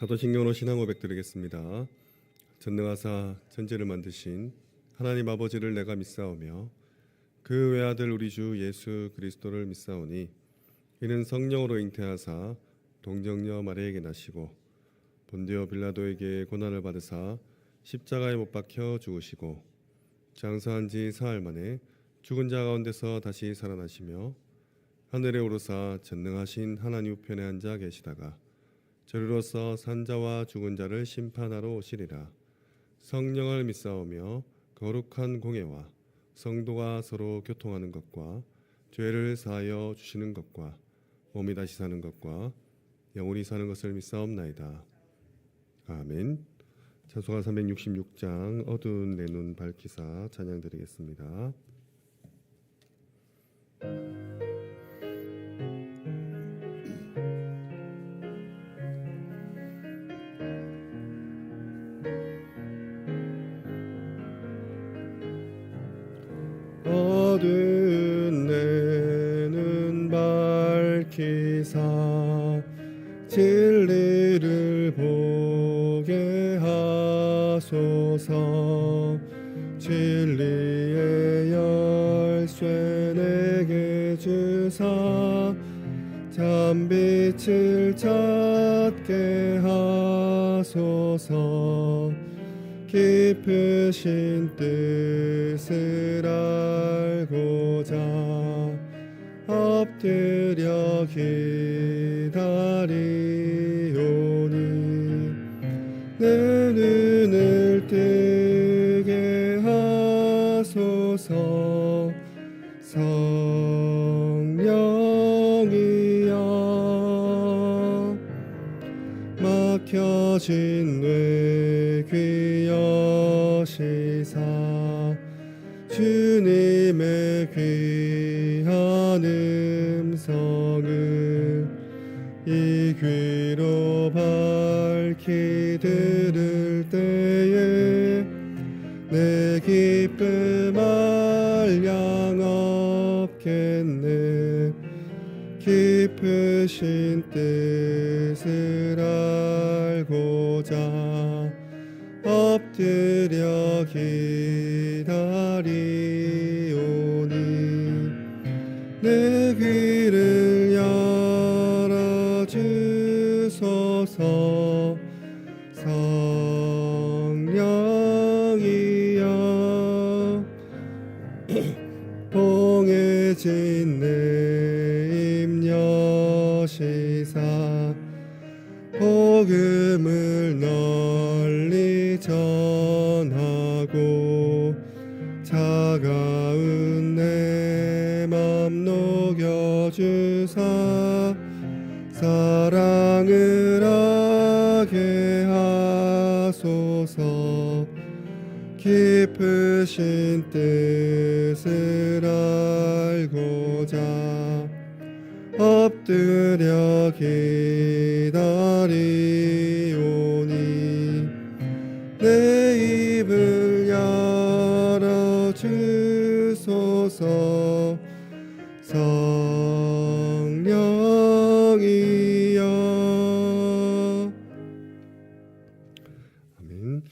사도신경으로 신앙 고백 드리겠습니다. 전능하사 천지를 만드신 하나님 아버지를 내가 믿사오며 그 외아들 우리 주 예수 그리스도를 믿사오니 이는 성령으로 잉태하사 동정녀 마리아에게 나시고 본디오 빌라도에게 고난을 받으사 십자가에 못 박혀 죽으시고 장사한 지 사흘 만에 죽은 자 가운데서 다시 살아나시며 하늘에 오르사 전능하신 하나님 우편에 앉아 계시다가 저리로서 산자와 죽은 자를 심판하러 오시리라. 성령을 믿사오며 거룩한 공예와 성도가 서로 교통하는 것과 죄를 사하여 주시는 것과 몸이 다시 사는 것과 영원히 사는 것을 믿사옵나이다. 아멘. 찬송가 366장 어두운 내 눈 밝히사 찬양 드리겠습니다. 어두운 내 눈 밝히사 진리를 보게 하소서. 진리의 열쇠 내게 주사 참빛을 찾게 하소서. 깊으신 뜻을 알고자 엎드려 기다리오니 내 눈을 뜨게 하소서. 성령이여 막혀진 뇌 귀여시사 주님의 귀한 음성을 이 귀로 밝히 들을 때에 내 기쁨 알량 없겠네. 깊으신 뜻을 알고자 엎드려 기다리오니 내 귀를 열어주소서. 성령이여 봉해진 내 임여시사 복음을 널리 전하고 차가운 내 맘 녹여주사 사랑을 하게 하소서. 깊으신 뜻을 알고자 엎드려 기다리오니 내 입을 열어주소서. 성령이여. 아멘.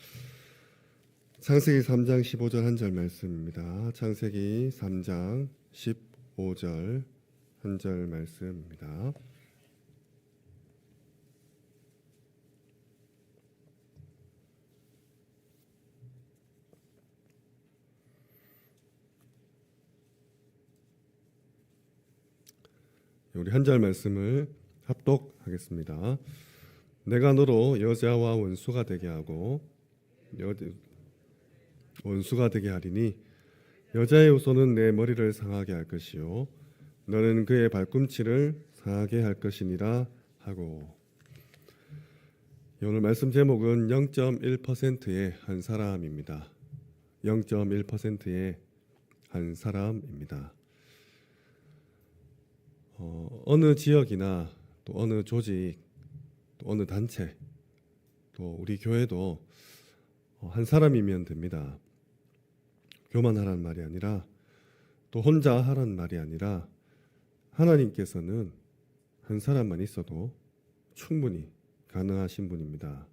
창세기 3장 15절 한 절 말씀입니다. 창세기 3장 15절 한 절 말씀입니다. 우리 한 절 말씀을 합독하겠습니다. 내가 너로 여자와 원수가 되게 하고 원수가 되게 하리니 여자의 후손은 내 머리를 상하게 할 것이요 너는 그의 발꿈치를 상하게 할 것이니라 하고. 오늘 말씀 제목은 0.1%의 한 사람입니다. 0.1%의 한 사람입니다. 어느 지역이나 또 어느 조직, 또 어느 단체, 또 우리 교회도 한 사람이면 됩니다. 교만하라는 말이 아니라 또 혼자 하라는 말이 아니라 하나님께서는 한 사람만 있어도 충분히 가능하신 분입니다.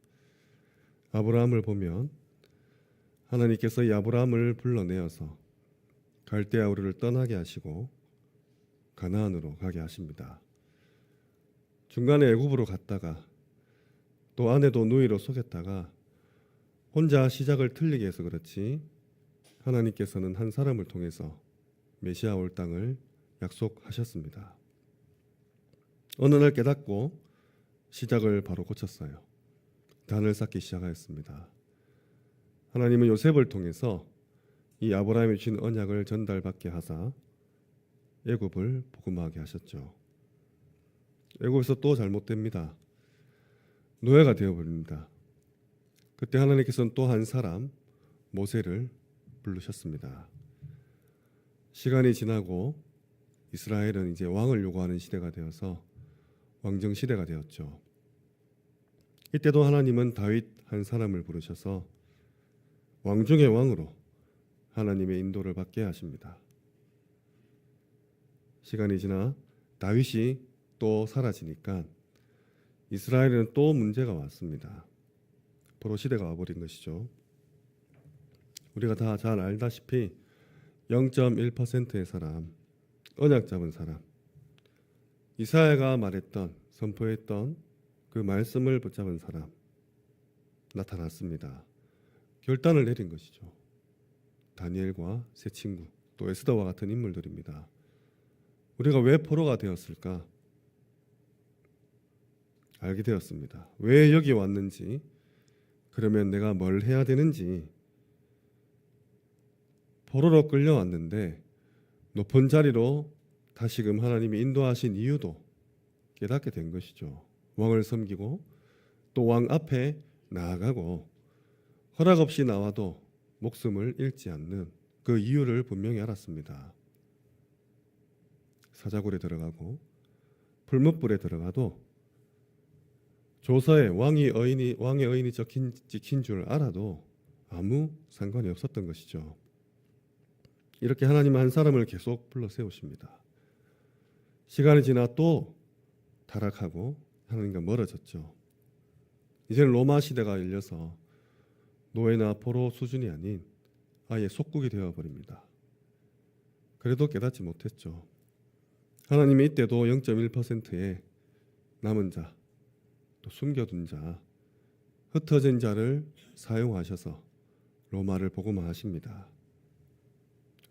아브라함을 보면 하나님께서 이 아브라함을 불러내어서 갈대아 우르를 떠나게 하시고 가나안으로 가게 하십니다. 중간에 애굽으로 갔다가 또 아내도 누이로 속였다가 혼자 시작을 틀리게 해서 그렇지 하나님께서는 한 사람을 통해서 메시아 올 땅을 약속하셨습니다. 어느 날 깨닫고 시작을 바로 고쳤어요. 단을 쌓기 시작하였습니다. 하나님은 요셉을 통해서 이 아브라함이 주신 언약을 전달받게 하사 애굽을 복음화하게 하셨죠. 애굽에서 또 잘못됩니다. 노예가 되어버립니다. 그때 하나님께서는 또 한 사람 모세를 부르셨습니다. 시간이 지나고 이스라엘은 이제 왕을 요구하는 시대가 되어서 왕정 시대가 되었죠. 이때도 하나님은 다윗 한 사람을 부르셔서 왕 중의 왕으로 하나님의 인도를 받게 하십니다. 시간이 지나 다윗이 또 사라지니까 이스라엘에는 또 문제가 왔습니다. 포로 시대가 와버린 것이죠. 우리가 다 잘 알다시피 0.1%의 사람, 언약 잡은 사람, 이사야가 말했던, 선포했던 그 말씀을 붙잡은 사람 나타났습니다. 결단을 내린 것이죠. 다니엘과 세 친구, 또 에스더와 같은 인물들입니다. 우리가 왜 포로가 되었을까? 알게 되었습니다. 왜 여기 왔는지, 그러면 내가 뭘 해야 되는지, 포로로 끌려왔는데 높은 자리로 다시금 하나님이 인도하신 이유도 깨닫게 된 것이죠. 왕을 섬기고 또 왕 앞에 나아가고 허락 없이 나와도 목숨을 잃지 않는 그 이유를 분명히 알았습니다. 사자굴에 들어가고 풀무불에 들어가도 조서에 왕의 의인이 찍힌 줄 알아도 아무 상관이 없었던 것이죠. 이렇게 하나님은 한 사람을 계속 불러 세우십니다. 시간이 지나 또 타락하고 하나님과 멀어졌죠. 이제는 로마 시대가 열려서 노예나 포로 수준이 아닌 아예 속국이 되어버립니다. 그래도 깨닫지 못했죠. 하나님이 이때도 0.1%의 남은 자, 또 숨겨둔 자, 흩어진 자를 사용하셔서 로마를 복음화하십니다.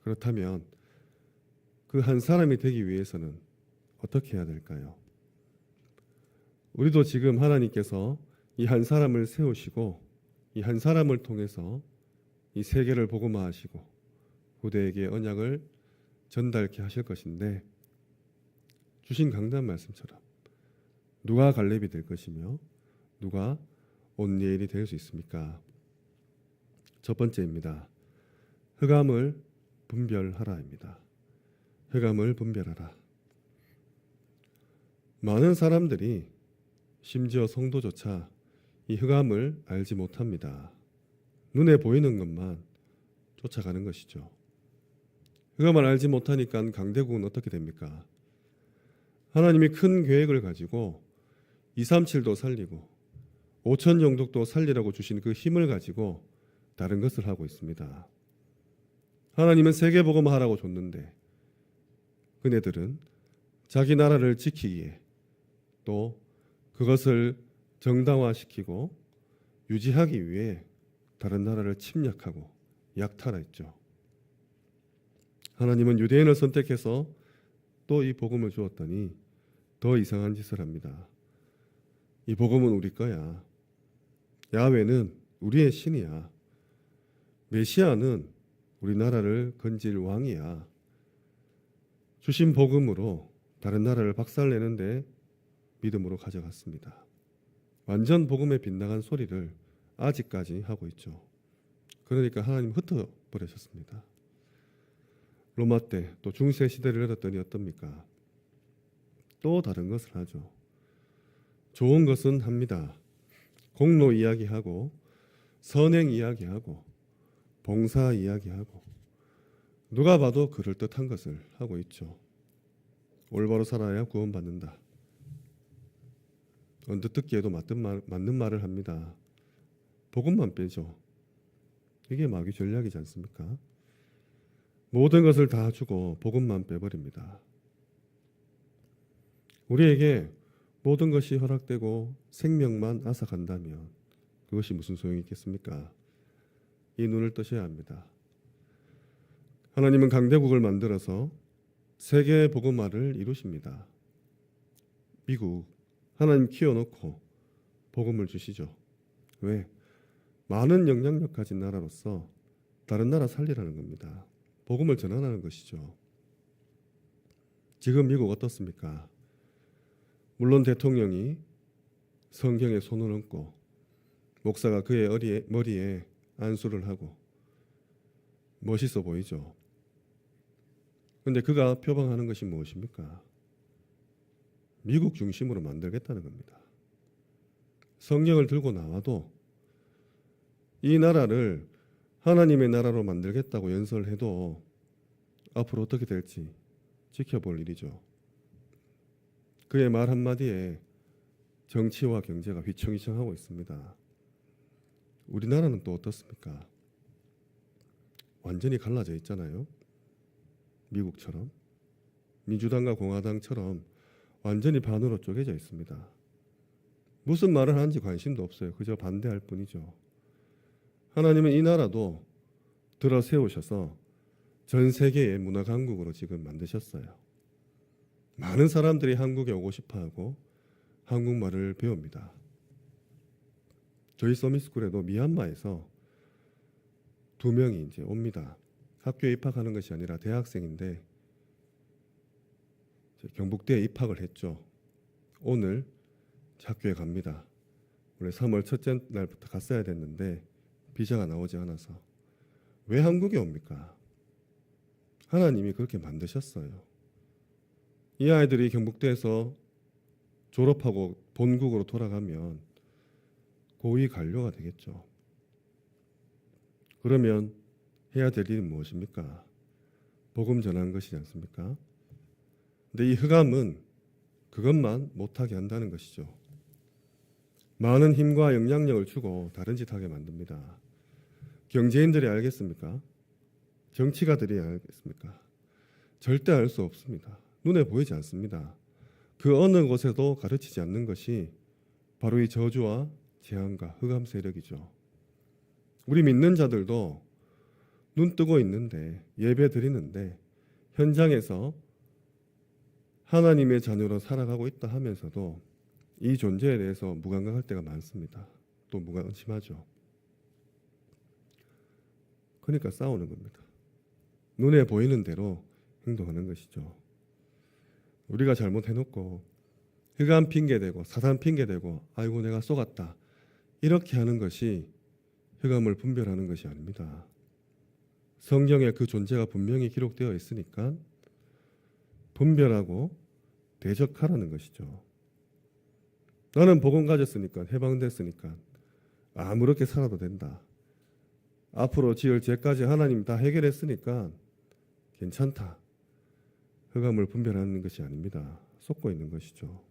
그렇다면 그 한 사람이 되기 위해서는 어떻게 해야 될까요? 우리도 지금 하나님께서 이 한 사람을 세우시고 이 한 사람을 통해서 이 세계를 복음화하시고 후대에게 언약을 전달케 하실 것인데 주신 강단 말씀처럼 누가 갈렙이 될 것이며 누가 온니엘이 될 수 있습니까? 첫 번째입니다. 흑암을 분별하라입니다. 흑암을 분별하라. 많은 사람들이 심지어 성도조차 이 흑암을 알지 못합니다. 눈에 보이는 것만 쫓아가는 것이죠. 흑암을 알지 못하니까 강대국은 어떻게 됩니까? 하나님이 큰 계획을 가지고 237도 살리고 5천 영독도 살리라고 주신 그 힘을 가지고 다른 것을 하고 있습니다. 하나님은 세계복음화하라고 줬는데 그네들은 자기 나라를 지키기에 또 그것을 정당화시키고 유지하기 위해 다른 나라를 침략하고 약탈했죠. 하나님은 유대인을 선택해서 또 이 복음을 주었더니 더 이상한 짓을 합니다. 이 복음은 우리 거야. 야훼는 우리의 신이야. 메시아는 우리나라를 건질 왕이야. 주신 복음으로 다른 나라를 박살내는데 믿음으로 가져갔습니다. 완전 복음에 빗나간 소리를 아직까지 하고 있죠. 그러니까 하나님 흩어버리셨습니다. 로마 때 또 중세 시대를 열었더니 어떻습니까? 또 다른 것을 하죠. 좋은 것은 합니다. 공로 이야기하고 선행 이야기하고 봉사 이야기하고 누가 봐도 그럴듯한 것을 하고 있죠. 올바로 살아야 구원받는다. 언뜻 듣기에도 맞는 말을 합니다. 복음만 빼죠. 이게 마귀 전략이지 않습니까? 모든 것을 다 주고 복음만 빼버립니다. 우리에게 모든 것이 허락되고 생명만 앗아간다면 그것이 무슨 소용이 있겠습니까? 이 눈을 뜨셔야 합니다. 하나님은 강대국을 만들어서 세계 복음화를 이루십니다. 미국 하나님 키워놓고 복음을 주시죠. 왜? 많은 영향력 가진 나라로서 다른 나라 살리라는 겁니다. 복음을 전환하는 것이죠. 지금 미국 어떻습니까? 물론 대통령이 성경에 손을 얹고 목사가 그의 머리에 안수를 하고 멋있어 보이죠. 그런데 그가 표방하는 것이 무엇입니까? 미국 중심으로 만들겠다는 겁니다. 성경을 들고 나와도 이 나라를 하나님의 나라로 만들겠다고 연설해도 앞으로 어떻게 될지 지켜볼 일이죠. 그의 말 한마디에 정치와 경제가 휘청휘청하고 있습니다. 우리나라는 또 어떻습니까? 완전히 갈라져 있잖아요. 미국처럼 민주당과 공화당처럼 완전히 반으로 쪼개져 있습니다. 무슨 말을 하는지 관심도 없어요. 그저 반대할 뿐이죠. 하나님은 이 나라도 들어 세우셔서 전 세계의 문화 강국으로 지금 만드셨어요. 많은 사람들이 한국에 오고 싶어하고 한국말을 배웁니다. 저희 서밋스쿨에도 미얀마에서 2명이 이제 옵니다. 학교에 입학하는 것이 아니라 대학생인데 경북대에 입학을 했죠. 오늘 학교에 갑니다. 원래 3월 첫째 날부터 갔어야 됐는데 비자가 나오지 않아서. 왜 한국에 옵니까? 하나님이 그렇게 만드셨어요. 이 아이들이 경북대에서 졸업하고 본국으로 돌아가면 고위 관료가 되겠죠. 그러면 해야 될 일은 무엇입니까? 복음 전하는 것이지 않습니까? 근데 이 흑암은 그것만 못하게 한다는 것이죠. 많은 힘과 영향력을 주고 다른 짓 하게 만듭니다. 경제인들이 알겠습니까? 정치가들이 알겠습니까? 절대 알 수 없습니다. 눈에 보이지 않습니다. 그 어느 곳에도 가르치지 않는 것이 바로 이 저주와 재앙과 흑암 세력이죠. 우리 믿는 자들도 눈 뜨고 있는데 예배 드리는데 현장에서 하나님의 자녀로 살아가고 있다 하면서도 이 존재에 대해서 무감각할 때가 많습니다. 또 무관심하죠. 그러니까 싸우는 겁니다. 눈에 보이는 대로 행동하는 것이죠. 우리가 잘못해놓고 흑암 핑계대고 사단 핑계대고 아이고 내가 속았다 이렇게 하는 것이 흑암을 분별하는 것이 아닙니다. 성경에 그 존재가 분명히 기록되어 있으니까 분별하고 대적하라는 것이죠. 나는 복음 가졌으니까 해방됐으니까 아무렇게 살아도 된다. 앞으로 지을 죄까지 하나님 다 해결했으니까 괜찮다. 흑암을 분별하는 것이 아닙니다. 속고 있는 것이죠.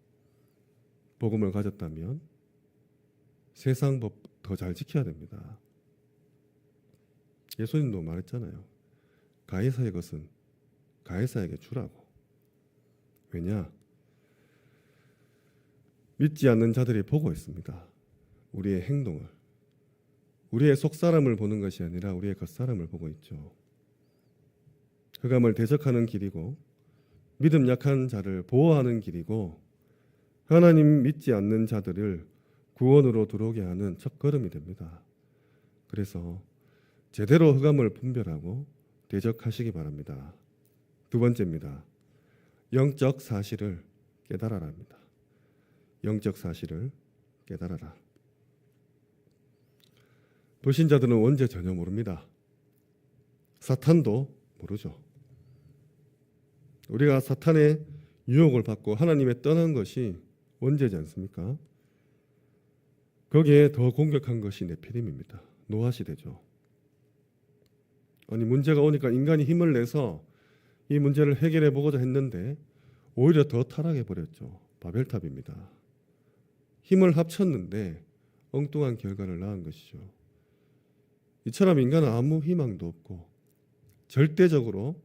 복음을 가졌다면 세상 법 더 잘 지켜야 됩니다. 예수님도 말했잖아요. 가이사의 것은 가이사에게 주라고. 왜냐? 믿지 않는 자들이 보고 있습니다. 우리의 행동을. 우리의 속사람을 보는 것이 아니라 우리의 겉사람을 보고 있죠. 흑암을 대적하는 길이고 믿음 약한 자를 보호하는 길이고 하나님 믿지 않는 자들을 구원으로 들어오게 하는 첫걸음이 됩니다. 그래서 제대로 흑암을 분별하고 대적하시기 바랍니다. 두 번째입니다. 영적 사실을 깨달아라 합니다. 영적 사실을 깨달아라. 불신자들은 언제 전혀 모릅니다. 사탄도 모르죠. 우리가 사탄의 유혹을 받고 하나님의 떠난 것이 언제지 않습니까? 거기에 더 공격한 것이 네피림입니다. 노아 시대죠. 아니 문제가 오니까 인간이 힘을 내서 이 문제를 해결해 보고자 했는데 오히려 더 타락해 버렸죠. 바벨탑입니다. 힘을 합쳤는데 엉뚱한 결과를 낳은 것이죠. 이처럼 인간은 아무 희망도 없고 절대적으로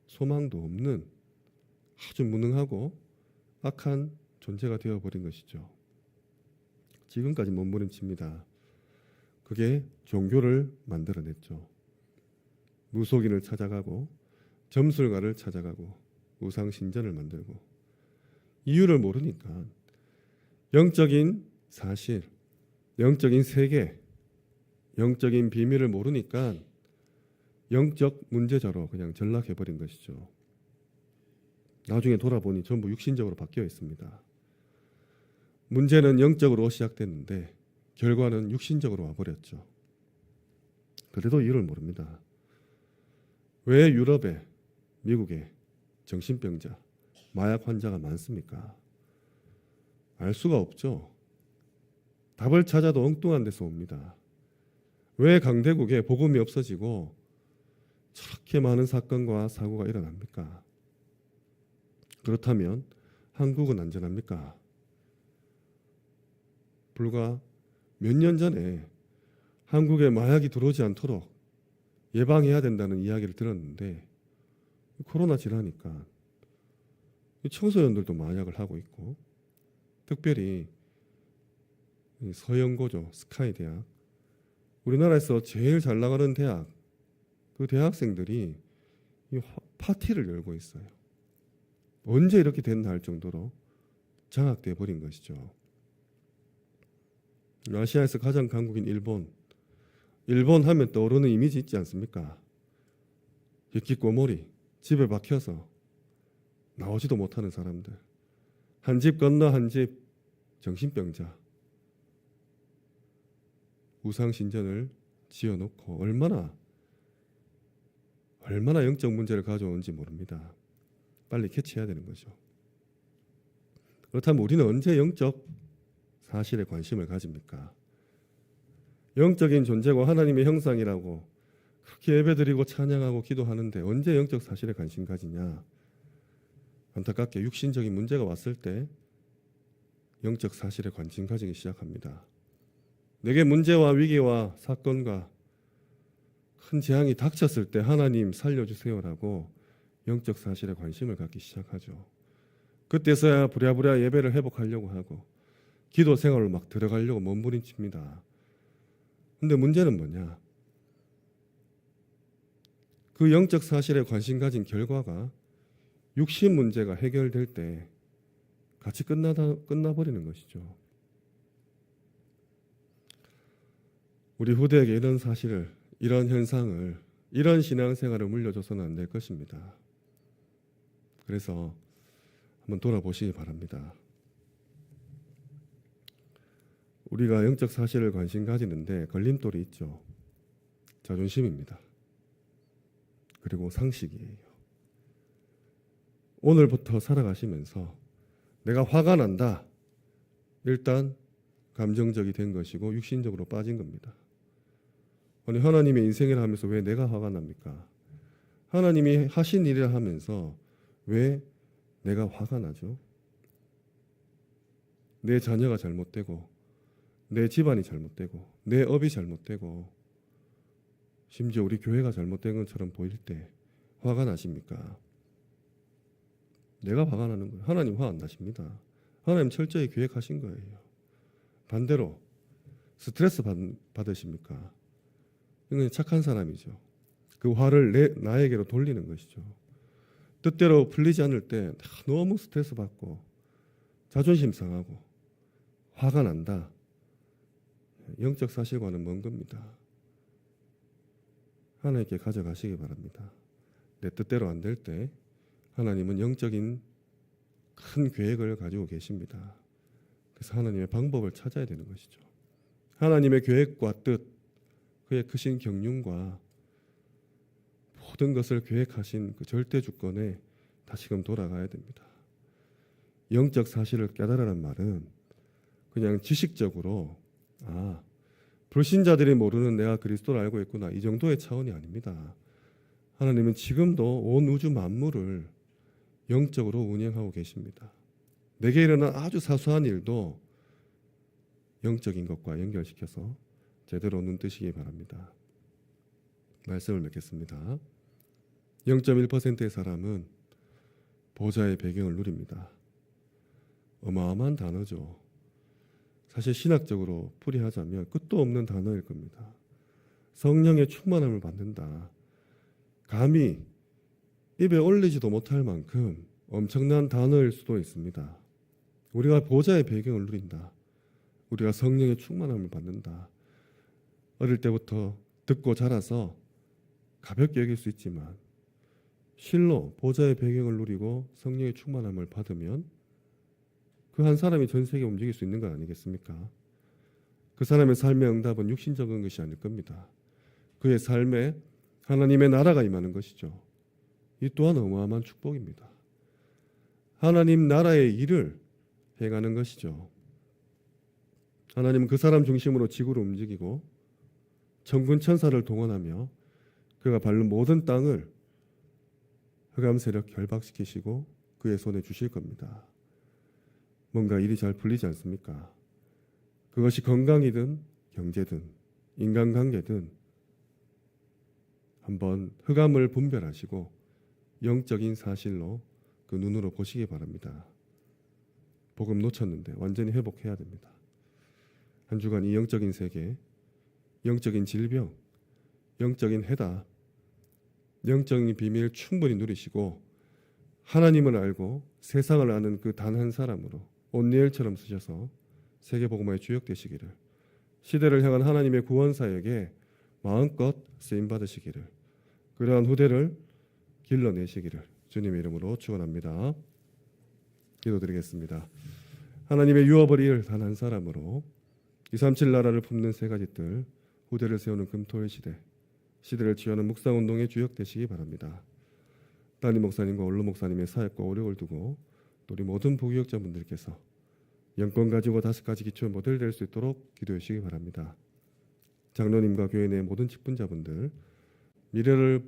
소망도 없는 아주 무능하고 악한 존재가 되어버린 것이죠. 지금까지 몸부림칩니다. 그게 종교를 만들어냈죠. 무속인을 찾아가고 점술가를 찾아가고 우상신전을 만들고 이유를 모르니까 영적인 사실, 영적인 세계, 영적인 비밀을 모르니까 영적 문제자로 그냥 전락해버린 것이죠. 나중에 돌아보니 전부 육신적으로 바뀌어 있습니다. 문제는 영적으로 시작됐는데 결과는 육신적으로 와버렸죠. 그래도 이유를 모릅니다. 왜 유럽에, 미국에 정신병자, 마약 환자가 많습니까? 알 수가 없죠. 답을 찾아도 엉뚱한 데서 옵니다. 왜 강대국에 복음이 없어지고 저렇게 많은 사건과 사고가 일어납니까? 그렇다면 한국은 안전합니까? 불과 몇 년 전에 한국에 마약이 들어오지 않도록 예방해야 된다는 이야기를 들었는데 코로나 지나니까 청소년들도 마약을 하고 있고 특별히 서영고죠. 스카이 대학. 우리나라에서 제일 잘 나가는 대학. 그 대학생들이 파티를 열고 있어요. 언제 이렇게 됐나 할 정도로 장악돼 버린 것이죠. 아시아에서 가장 강국인 일본. 일본 하면 떠오르는 이미지 있지 않습니까? 히키코모리. 집에 박혀서 나오지도 못하는 사람들. 한 집 건너 한 집 정신병자. 우상신전을 지어놓고 얼마나 영적 문제를 가져오는지 모릅니다. 빨리 캐치해야 되는 거죠. 그렇다면 우리는 언제 영적 사실에 관심을 가집니까? 영적인 존재고 하나님의 형상이라고 그렇게 예배드리고 찬양하고 기도하는데 언제 영적 사실에 관심 가지냐? 안타깝게 육신적인 문제가 왔을 때 영적 사실에 관심 가지기 시작합니다. 내게 문제와 위기와 사건과 큰 재앙이 닥쳤을 때 하나님 살려주세요라고 영적 사실에 관심을 갖기 시작하죠. 그때서야 부랴부랴 예배를 회복하려고 하고 기도 생활을 막 들어가려고 몸부림칩니다. 근데 문제는 뭐냐? 그 영적 사실에 관심 가진 결과가 육신 문제가 해결될 때 같이 끝나버리는 것이죠. 우리 후대에게 이런 사실을, 이런 현상을, 이런 신앙생활을 물려줘서는 안 될 것입니다. 그래서 한번 돌아보시기 바랍니다. 우리가 영적 사실을 관심 가지는데 걸림돌이 있죠. 자존심입니다. 그리고 상식이에요. 오늘부터 살아가시면서 내가 화가 난다. 일단 감정적이 된 것이고 육신적으로 빠진 겁니다. 아니 하나님의 인생을 하면서 왜 내가 화가 납니까? 하나님이 하신 일을 하면서 왜 내가 화가 나죠? 내 자녀가 잘못되고 내 집안이 잘못되고 내 업이 잘못되고 심지어 우리 교회가 잘못된 것처럼 보일 때 화가 나십니까? 내가 화가 나는 거예요. 하나님 화 안 나십니다. 하나님 철저히 계획하신 거예요. 반대로 스트레스 받으십니까? 이건 착한 사람이죠. 그 화를 나에게로 돌리는 것이죠. 뜻대로 풀리지 않을 때 너무 스트레스 받고 자존심 상하고 화가 난다. 영적 사실과는 먼 겁니다. 하나님께 가져가시기 바랍니다. 내 뜻대로 안 될 때 하나님은 영적인 큰 계획을 가지고 계십니다. 그래서 하나님의 방법을 찾아야 되는 것이죠. 하나님의 계획과 뜻, 그의 크신 경륜과 모든 것을 계획하신 그 절대 주권에 다시금 돌아가야 됩니다. 영적 사실을 깨달으란 말은 그냥 지식적으로 불신자들이 모르는 내가 그리스도를 알고 있구나 이 정도의 차원이 아닙니다. 하나님은 지금도 온 우주 만물을 영적으로 운영하고 계십니다. 내게 일어난 아주 사소한 일도 영적인 것과 연결시켜서 제대로 눈뜨시기 바랍니다. 말씀을 맺겠습니다. 0.1%의 사람은 보좌의 배경을 누립니다. 어마어마한 단어죠. 사실 신학적으로 풀이하자면 끝도 없는 단어일 겁니다. 성령의 충만함을 받는다. 감히 입에 올리지도 못할 만큼 엄청난 단어일 수도 있습니다. 우리가 보좌의 배경을 누린다. 우리가 성령의 충만함을 받는다. 어릴 때부터 듣고 자라서 가볍게 여길 수 있지만 실로 보좌의 배경을 누리고 성령의 충만함을 받으면 그 한 사람이 전 세계에 움직일 수 있는 것 아니겠습니까? 그 사람의 삶의 응답은 육신적인 것이 아닐 겁니다. 그의 삶에 하나님의 나라가 임하는 것이죠. 이 또한 어마어마한 축복입니다. 하나님 나라의 일을 행하는 것이죠. 하나님은 그 사람 중심으로 지구를 움직이고 천군 천사를 동원하며 그가 밟는 모든 땅을 흑암 세력 결박시키시고 그의 손에 주실 겁니다. 뭔가 일이 잘 풀리지 않습니까? 그것이 건강이든 경제든 인간관계든 한번 흑암을 분별하시고 영적인 사실로 그 눈으로 보시기 바랍니다. 복음 놓쳤는데 완전히 회복해야 됩니다. 한 주간 이 영적인 세계, 영적인 질병, 영적인 해답, 영적인 비밀 충분히 누리시고 하나님을 알고 세상을 아는 그 단 한 사람으로 온니엘처럼 쓰셔서 세계복음화의 주역 되시기를, 시대를 향한 하나님의 구원사역에 마음껏 쓰임받으시기를, 그러한 후대를 길러내시기를 주님의 이름으로 축원합니다. 기도드리겠습니다. 하나님의 유업을 이을 단 한 사람으로 237 나라를 품는 세 가지 뜰, 후대를 세우는 금토일 시대, 시대를 취하는 묵상운동의 주역 되시기 바랍니다. 담임 목사님과 원로 목사님의 사역과 오력을 두고 또 우리 모든 부교역자분들께서 영권 가지고 5가지 기초 모델 될 수 있도록 기도해 주시기 바랍니다. 장로님과 교회 내 모든 직분자분들, 미래를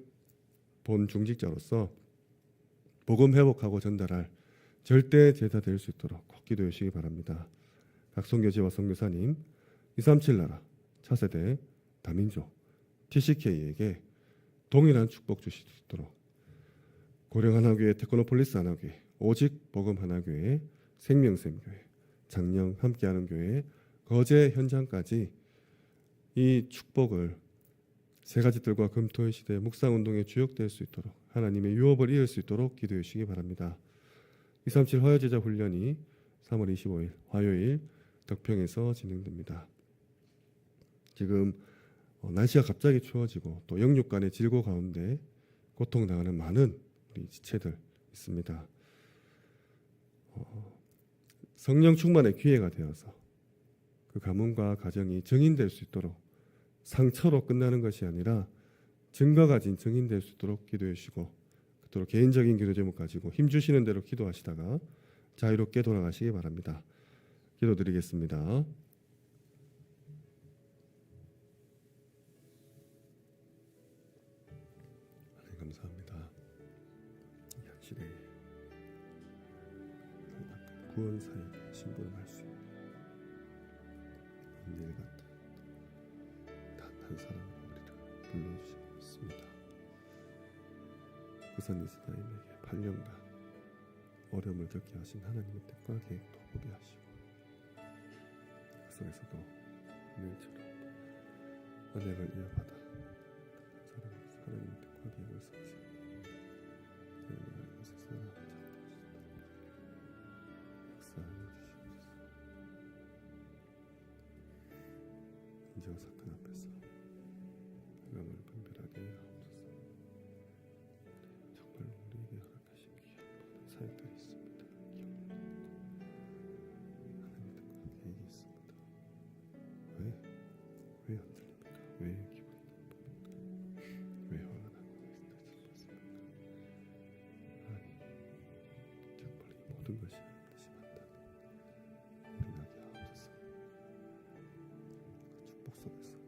본 중직자로서 복음 회복하고 전달할 절대 제자 될 수 있도록 꼭 기도해 주시기 바랍니다. 각 선교지와 선교사님, 237 나라, 차세대, 다민족, TCK에게 동일한 축복 주실 수 있도록 고령 하나교회, 테크노폴리스 하나교회, 오직 복음 하나교회, 생명샘교회, 장령 함께하는 교회, 거제 현장까지 이 축복을 세 가지 뜰과 금토의 시대 묵상운동에 주역될 수 있도록 하나님의 유업을 이을 수 있도록 기도해 주시기 바랍니다. 237 화요제자 훈련이 3월 25일 화요일 덕평에서 진행됩니다. 지금 날씨가 갑자기 추워지고 또 영육 간의 질고 가운데 고통당하는 많은 우리 지체들 있습니다. 성령 충만의 기회가 되어서 그 가문과 가정이 증인될 수 있도록 상처로 끝나는 것이 아니라 증거 가진 증인될 수 있도록 기도해 주시고 그토록 개인적인 기도 제목 가지고 힘주시는 대로 기도하시다가 자유롭게 돌아가시기 바랍니다. 기도드리겠습니다. 하나님 감사합니다. 이 확실히 구원사역의 심부름할 수 있는 일 같은 단 한 사람을 우리를 불러주셨습니다. 부산 이스라엘에게 8년간 어려움을 겪게 하신 하나님의 뜻과 계획도 보게 하시고 그 속에서도 늘처럼 은혜를 이어받아 살아가면서 하나님의 뜻과 계획을 성취하고 저희를 곳에서 역사하여 주시옵소서. 인재와 사건 앞에서 흑암을 분별하게 하옵소서. 정말로 우리에게 허락하신 귀한 모든 사역들이 있습니다. 하나님의 뜻과 계획이 있습니다. 왜 안 들립니까? 왜 기분이 나쁩니까? 왜 화가 나고 있습니까? 하나님, 정말 이 모든 것이 하나님 뜻이 맞다니 우리 나게 하옵소서. 그 축복 속에서